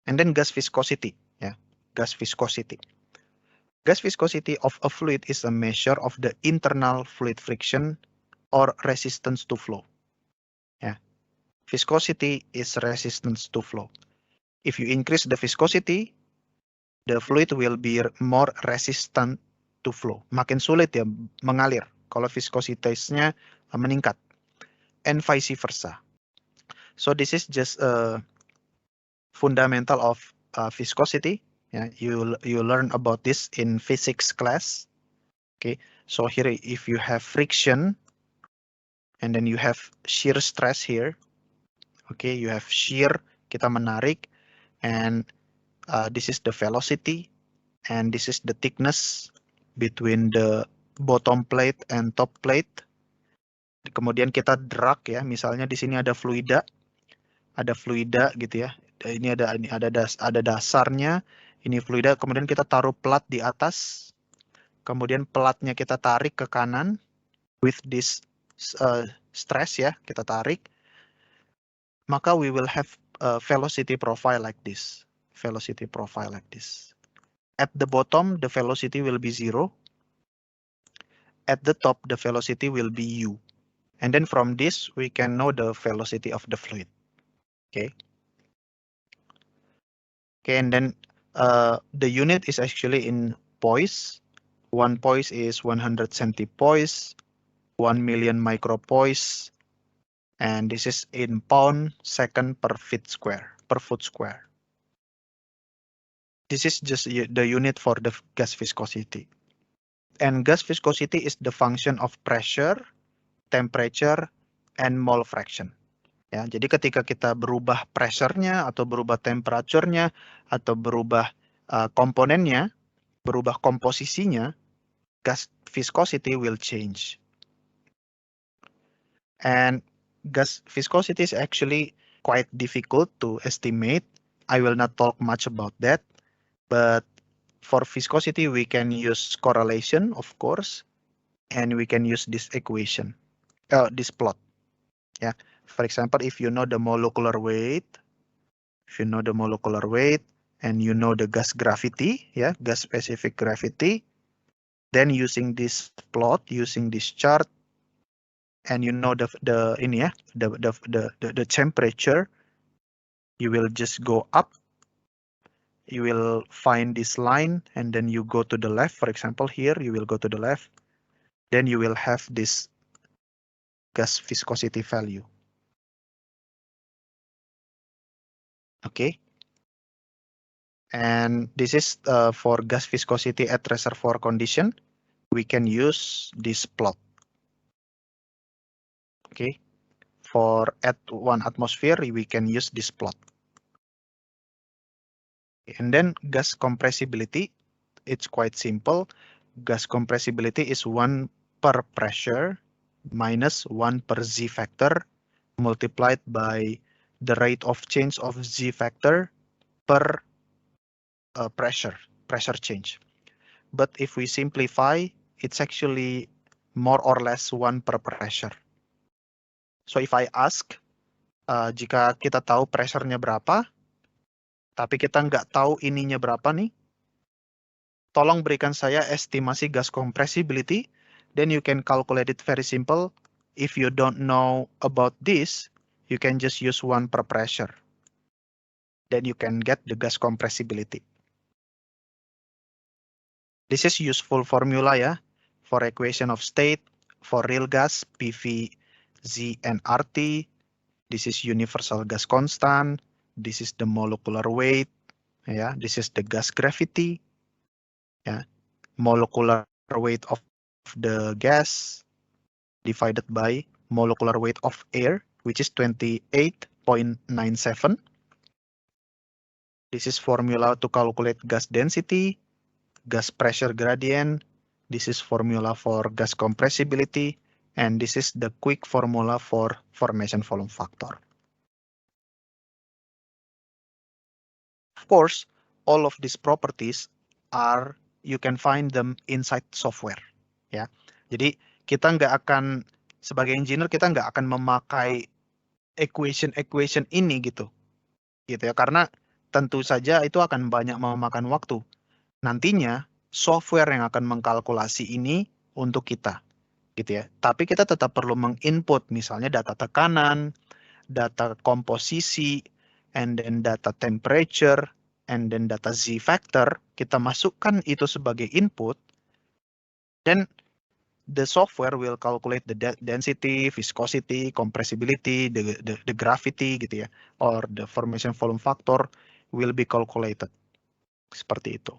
And then gas viscosity, yeah, gas viscosity. Gas viscosity of a fluid is a measure of the internal fluid friction or resistance to flow. Yeah, viscosity is resistance to flow. If you increase the viscosity, the fluid will be more resistant to flow. Makin sulit ya mengalir kalau viscosity-nya meningkat. And vice versa. So this is just a fundamental of viscosity. Yeah, you learn about this in physics class. Okay, so here if you have friction, and then you have shear stress here. Okay, you have shear, kita menarik, and this is the velocity, and this is the thickness between the bottom plate and top plate. Kemudian kita drag ya, misalnya di sini ada fluida gitu ya. Ini ada dasarnya, ini fluida. Kemudian kita taruh plat di atas, kemudian platnya kita tarik ke kanan with this stress ya, kita tarik. Maka we will have a velocity profile like this. Velocity profile like this. At the bottom, the velocity will be 0. At the top, the velocity will be u. And then from this, we can know the velocity of the fluid. Okay. Okay, and then the unit is actually in poise. 1 poise is 100 centipoise, 1 million micropoise, and this is in pound second per foot square. This is just the unit for the gas viscosity. And gas viscosity is the function of pressure, temperature, and mole fraction. Ya, jadi ketika kita berubah pressure-nya atau berubah temperature-nya atau berubah komponennya, berubah komposisinya, gas viscosity will change. And gas viscosity is actually quite difficult to estimate. I will not talk much about that, but for viscosity, we can use correlation, of course, and we can use this equation, this plot. Yeah. For example, if you know the molecular weight, and you know the gas gravity, yeah, gas specific gravity, then using this plot, using this chart, and you know the temperature, you will just go up. You will find this line, and then you go to the left. For example, here you will go to the left. Then you will have this gas viscosity value. Okay. And this is for gas viscosity at reservoir condition. We can use this plot. Okay. For at 1 atmosphere, we can use this plot. And then gas compressibility, it's quite simple. Gas compressibility is 1 per pressure minus 1 per Z factor multiplied by the rate of change of Z factor per pressure change. But if we simplify, it's actually more or less 1 per pressure. So if I ask, jika kita tahu pressure-nya berapa, tapi kita nggak tahu ininya berapa nih, tolong berikan saya estimasi gas compressibility, then you can calculate it very simple. If you don't know about this, you can just use 1 per pressure. Then you can get the gas compressibility. This is useful formula ya, for equation of state, for real gas, PV, Z, and RT. This is universal gas constant. This is the molecular weight. Yeah, this is the gas gravity. Yeah, molecular weight of the gas divided by molecular weight of air, which is 28.97. This is formula to calculate gas density, gas pressure gradient. This is formula for gas compressibility, and this is the quick formula for formation volume factor. Of course, all of these properties are, you can find them inside software. Ya, jadi kita nggak akan, sebagai engineer, kita nggak akan memakai equation ini gitu ya, karena tentu saja itu akan banyak memakan waktu. Nantinya software yang akan mengkalkulasi ini untuk kita, gitu ya. Tapi kita tetap perlu menginput misalnya data tekanan, data komposisi, and then data temperature, and then data Z factor. Kita masukkan itu sebagai input, dan the software will calculate the density, viscosity, compressibility, the gravity gitu ya, or the formation volume factor will be calculated. Seperti itu.